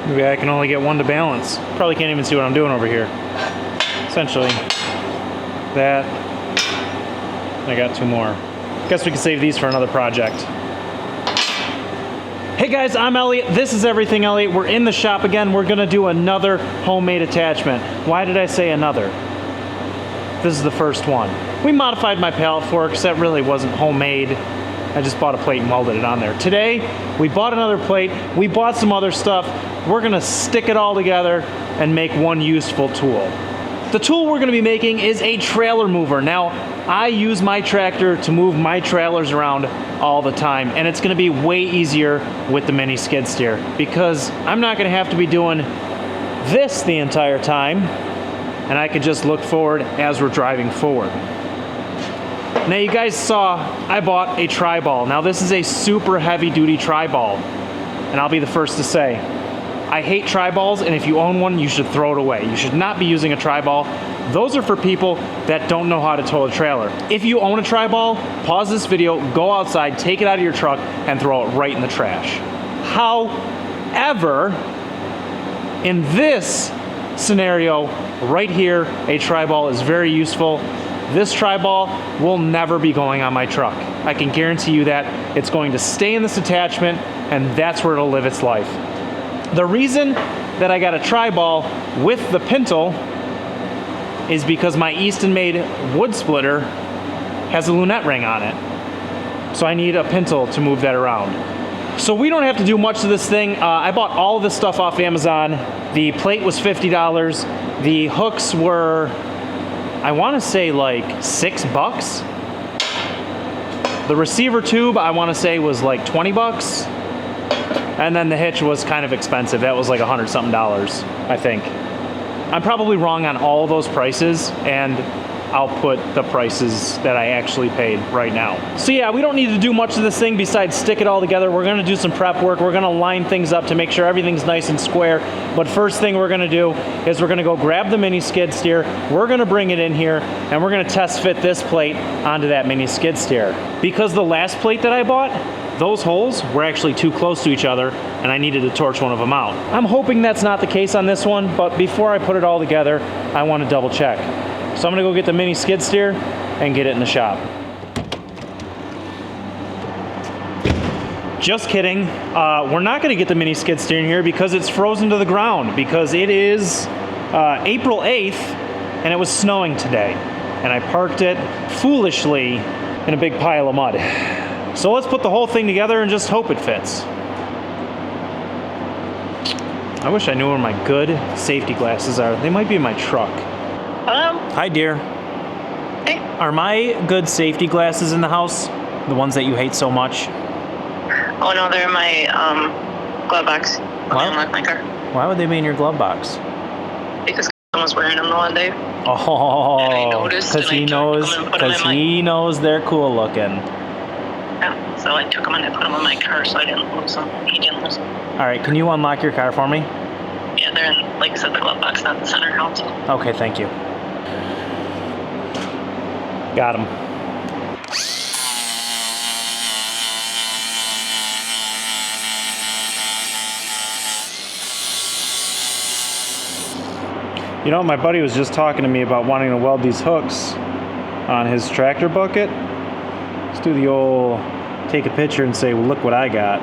Maybe I can only get one to balance. Probably can't even see what I'm doing over here. Essentially, that. I got two more. Guess we can save these for another project. Hey guys, I'm Elliot. This is Everything Elliot. We're in the shop again. We're gonna do another homemade attachment. Why did I say another? This is the first one. We modified my pallet forks. That really wasn't homemade. I just bought a plate and welded it on there. Today, we bought another plate. We bought some other stuff. We're gonna stick it all together and make one useful tool. The tool we're gonna be making is a trailer mover. Now, I use my tractor to move my trailers around all the time, and it's gonna be way easier with the mini skid steer because I'm not gonna have to be doing this the entire time, and I could just look forward as we're driving forward. Now you guys saw I bought a tri-ball. Now this is a super heavy duty tri-ball, and I'll be the first to say, I hate tri-balls, and if you own one, you should throw it away. You should not be using a tri-ball. Those are for people that don't know how to tow a trailer. If you own a tri-ball, pause this video, go outside, take it out of your truck, and throw it right in the trash. However, in this scenario, right here, a tri-ball is very useful. This tri-ball will never be going on my truck. I can guarantee you that. It's going to stay in this attachment, and that's where it'll live its life. The reason that I got a tri-ball with the pintle is because my Easton-made wood splitter has a lunette ring on it. So I need a pintle to move that around. So we don't have to do much to this thing. I bought all of this stuff off Amazon. The plate was $50. The hooks were, I want to say like $6. The receiver tube, I want to say was like 20 bucks. And then the hitch was kind of expensive. That was like $100-something, I think. I'm probably wrong on all of those prices, and I'll put the prices that I actually paid right now. So yeah, we don't need to do much of this thing besides stick it all together. We're gonna do some prep work. We're gonna line things up to make sure everything's nice and square. But first thing we're gonna do is we're gonna go grab the mini skid steer. We're gonna bring it in here, and we're gonna test fit this plate onto that mini skid steer. Because the last plate that I bought, those holes were actually too close to each other, and I needed to torch one of them out. I'm hoping that's not the case on this one, but before I put it all together, I want to double check. So I'm gonna go get the mini skid steer and get it in the shop. Just kidding. We're not gonna get the mini skid steer in here because it's frozen to the ground, because it is April 8th, and it was snowing today. And I parked it foolishly in a big pile of mud. So let's put the whole thing together and just hope it fits. I wish I knew where my good safety glasses are. They might be in my truck. Hello? Hi, dear. Hey. Are my good safety glasses in the house? The ones that you hate so much? Oh no, they're in my glove box. What? Left my car. Why would they be in your glove box? Because someone was wearing them the one day. Oh, And I noticed, because and I he took knows, them and put them because in my- he knows they're cool looking. Yeah, so I took them and I put them in my car so I didn't lose them. He didn't lose them. All right, can you unlock your car for me? Yeah, they're in, like I said, the glove box, not the center console. Okay, thank you. Got him. You know, my buddy was just talking to me about wanting to weld these hooks on his tractor bucket. Let's do the old take a picture and say, well, look what I got.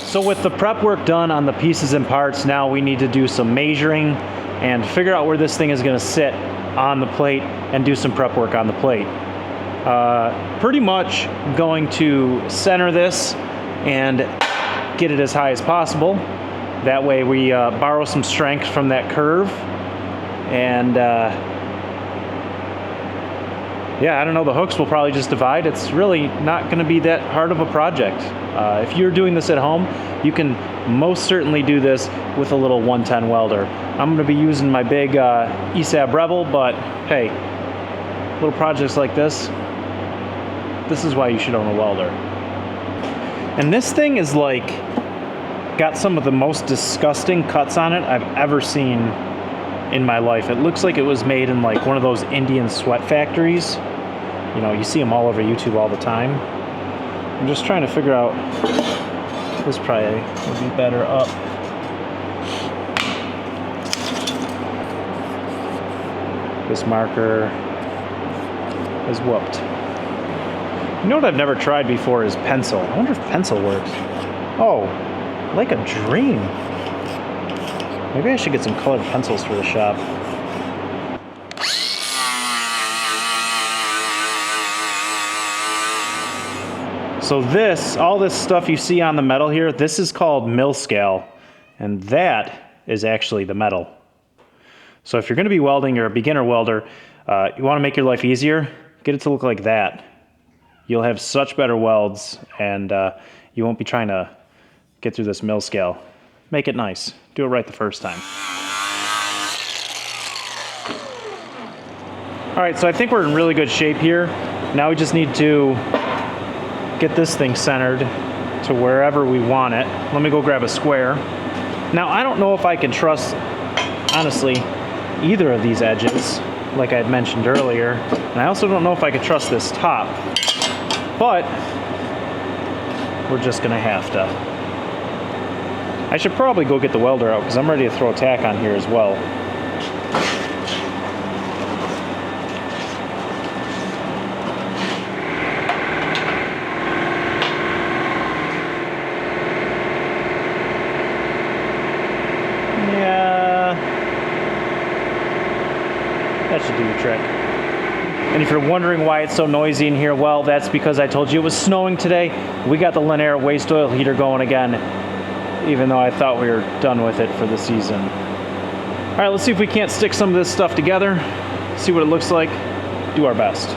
So with the prep work done on the pieces and parts, now we need to do some measuring and figure out where this thing is going to sit on the plate and do some prep work on the plate. Pretty much going to center this and get it as high as possible. That way we borrow some strength from that curve. And yeah, I don't know, the hooks will probably just divide. It's really not going to be that hard of a project. If you're doing this at home, you can most certainly do this with a little 110 welder. I'm going to be using my big esab Rebel, but hey, little projects like this is why you should own a welder. And this thing is like, got some of the most disgusting cuts on it I've ever seen in my life. It looks like it was made in like one of those Indian sweat factories. You know, you see them all over YouTube all the time. I'm just trying to figure out, this probably would be better up. This marker is whooped. You know what I've never tried before is pencil. I wonder if pencil works. Oh, like a dream. Maybe I should get some colored pencils for the shop. So this, all this stuff you see on the metal here, this is called mill scale, and that is actually the metal. So if you're going to be welding, you're a beginner welder, you want to make your life easier, get it to look like that. You'll have such better welds, and you won't be trying to get through this mill scale. Make it nice. Do it right the first time. All right, so I think we're in really good shape here. Now we just need to get this thing centered to wherever we want it. Let me go grab a square. Now, I don't know if I can trust, honestly, either of these edges, like I had mentioned earlier. And I also don't know if I could trust this top, but we're just gonna have to. I should probably go get the welder out because I'm ready to throw a tack on here as well. That should do the trick. And if you're wondering why it's so noisy in here, well, that's because I told you it was snowing today. We got the Linear waste oil heater going again, even though I thought we were done with it for the season. All right, let's see if we can't stick some of this stuff together, see what it looks like, do our best.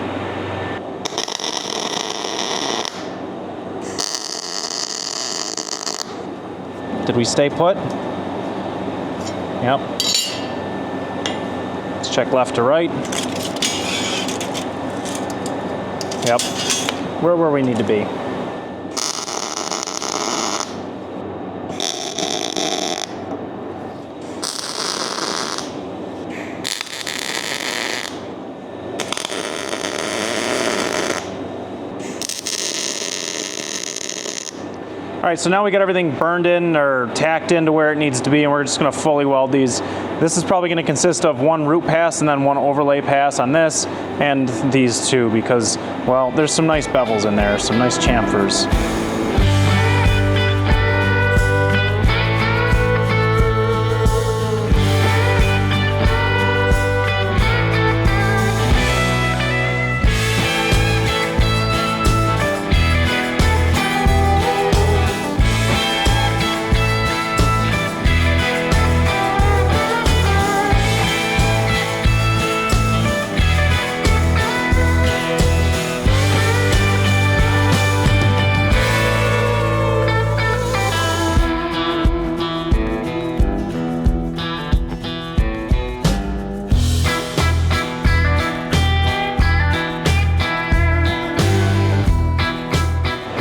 Did we stay put? Yep. Check left to right. Yep. We're where we need to be. All right, so now we got everything burned in or tacked into where it needs to be, and we're just gonna fully weld these. This is probably gonna consist of one root pass and then one overlay pass on this and these two because, well, there's some nice bevels in there, some nice chamfers.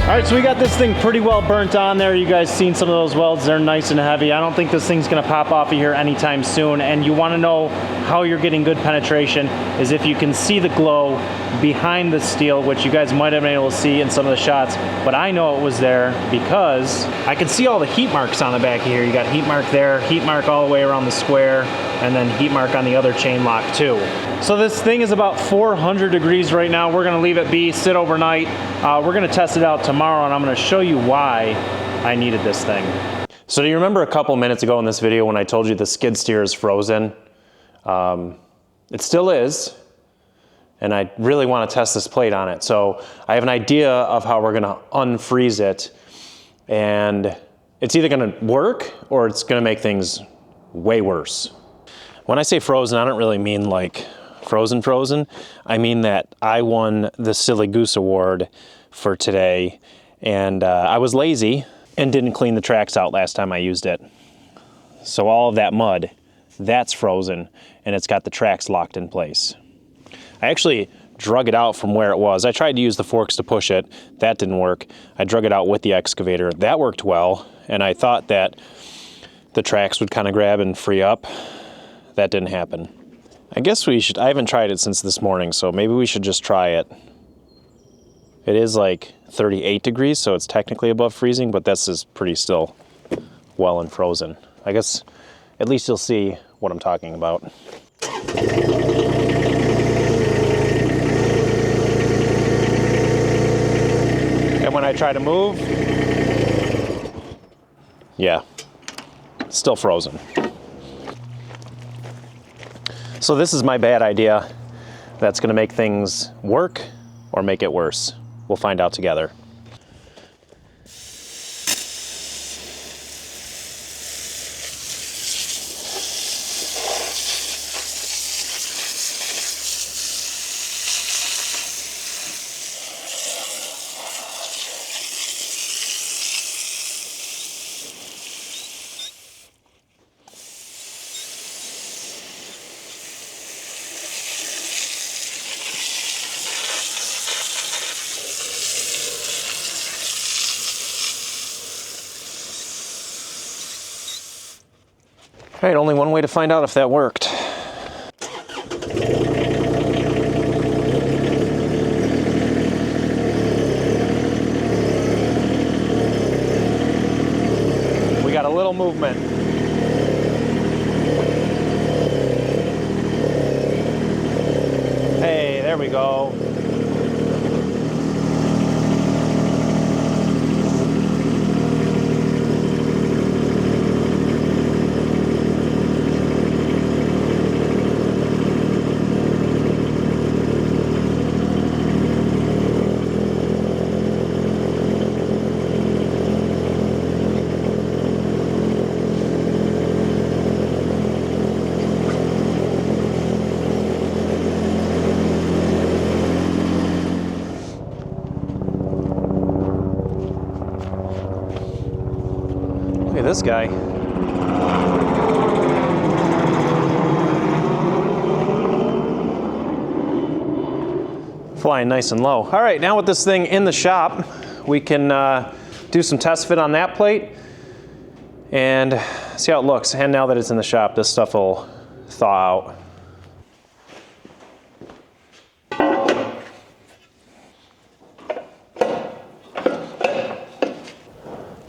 All right, so we got this thing pretty well burnt on there. You guys seen some of those welds, they're nice and heavy. I don't think this thing's gonna pop off of here anytime soon. And you wanna know how you're getting good penetration is if you can see the glow behind the steel, which you guys might have been able to see in some of the shots, but I know it was there because I can see all the heat marks on the back of here. You got heat mark there, heat mark all the way around the square, and then heat mark on the other chain lock too. So this thing is about 400 degrees right now. We're gonna leave it be, sit overnight. We're gonna test it out tomorrow, and I'm gonna show you why I needed this thing. So do you remember a couple minutes ago in this video when I told you the skid steer is frozen? It still is, and I really wanna test this plate on it. So I have an idea of how we're gonna unfreeze it, and it's either gonna work or it's gonna make things way worse. When I say frozen, I don't really mean like frozen. I mean that I won the Silly Goose Award for today, and I was lazy and didn't clean the tracks out last time I used it. So all of that mud, that's frozen, and it's got the tracks locked in place. I actually drug it out from where it was. I tried to use the forks to push it. That didn't work. I drug it out with the excavator. That worked well, and I thought that the tracks would kind of grab and free up. That didn't happen. I guess we should, I haven't tried it since this morning, so maybe we should just try it. It is like 38 degrees, so it's technically above freezing, but this is pretty still well and frozen. I guess at least you'll see what I'm talking about. And when I try to move, yeah, still frozen. So this is my bad idea that's gonna make things work or make it worse. We'll find out together. All right, only one way to find out if that worked. We got a little movement. Hey, there we go. Look at this guy. Flying nice and low. All right, now with this thing in the shop, we can do some test fit on that plate and see how it looks. And now that it's in the shop, this stuff will thaw out.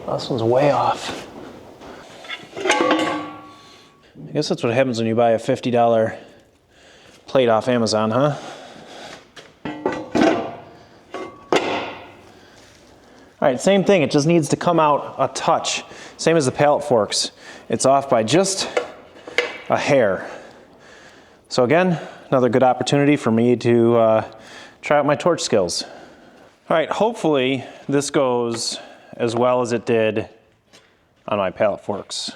This one's way off. I guess that's what happens when you buy a $50 plate off Amazon, huh? All right, same thing. It just needs to come out a touch. Same as the pallet forks. It's off by just a hair. So again, another good opportunity for me to try out my torch skills. All right, hopefully this goes as well as it did on my pallet forks.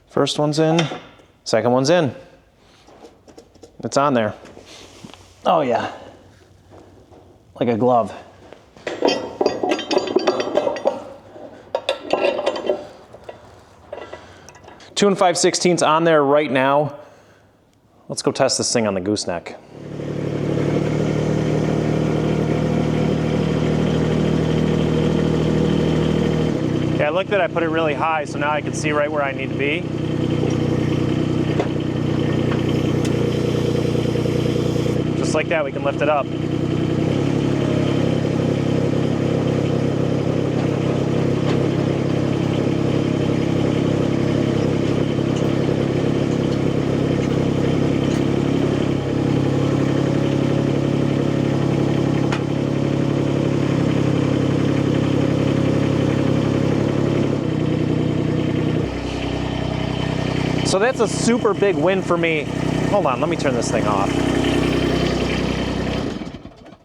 First one's in, second one's in. It's on there. Oh yeah, like a glove. Two and 5/16 on there right now. Let's go test this thing on the gooseneck. Yeah, I looked that I put it really high, so now I can see right where I need to be. Just like that, we can lift it up. So that's a super big win for me. Hold on, let me turn this thing off.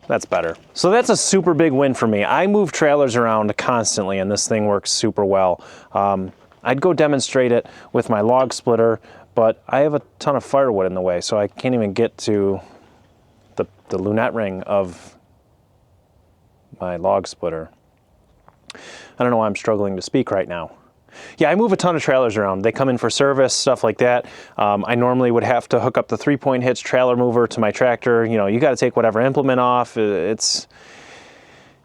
That's better. So that's a super big win for me. I move trailers around constantly and this thing works super well. I'd go demonstrate it with my log splitter, but I have a ton of firewood in the way, so I can't even get to the lunette ring of my log splitter. I don't know why I'm struggling to speak right now. Yeah, I move a ton of trailers around. They come in for service, stuff like that. I normally would have to hook up the 3-point hitch trailer mover to my tractor. You know, you got to take whatever implement off. It's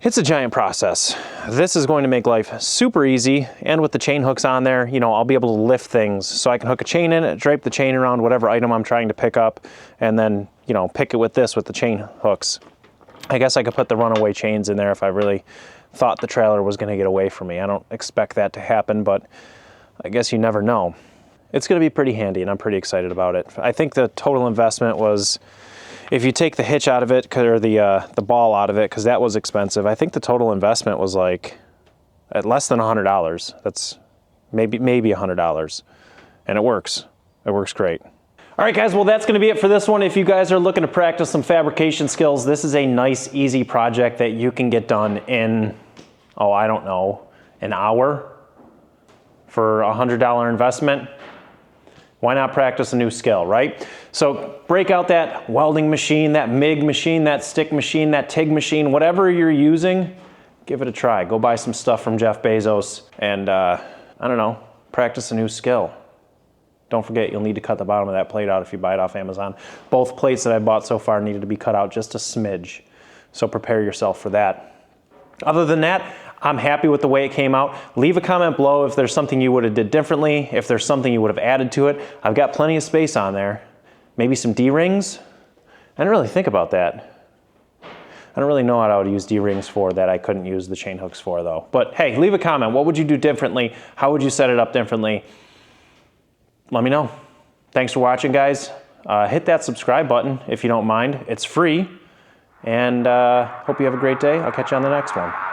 a giant process. This is going to make life super easy, and with the chain hooks on there, you know, I'll be able to lift things. So I can hook a chain in it, drape the chain around whatever item I'm trying to pick up, and then, you know, pick it with this with the chain hooks. I guess I could put the runaway chains in there if I really thought the trailer was going to get away from me. I don't expect that to happen, but I guess you never know. It's going to be pretty handy, and I'm pretty excited about it. I think the total investment was, if you take the hitch out of it, or the ball out of it, because that was expensive, I think the total investment was like at less than $100. That's maybe $100, and it works. It works great. All right, guys, well, that's going to be it for this one. If you guys are looking to practice some fabrication skills, this is a nice, easy project that you can get done in, oh, I don't know, an hour for a $100 investment. Why not practice a new skill, right? So break out that welding machine, that MIG machine, that stick machine, that TIG machine, whatever you're using, give it a try. Go buy some stuff from Jeff Bezos and, I don't know, practice a new skill. Don't forget, you'll need to cut the bottom of that plate out if you buy it off Amazon. Both plates that I bought so far needed to be cut out just a smidge. So prepare yourself for that. Other than that, I'm happy with the way it came out. Leave a comment below if there's something you would have did differently, if there's something you would have added to it. I've got plenty of space on there. Maybe some D-rings. I didn't really think about that. I don't really know what I would use D-rings for that I couldn't use the chain hooks for though. But hey, leave a comment. What would you do differently? How would you set it up differently? Let me know. Thanks for watching, guys. Hit that subscribe button if you don't mind. It's free. And hope you have a great day. I'll catch you on the next one.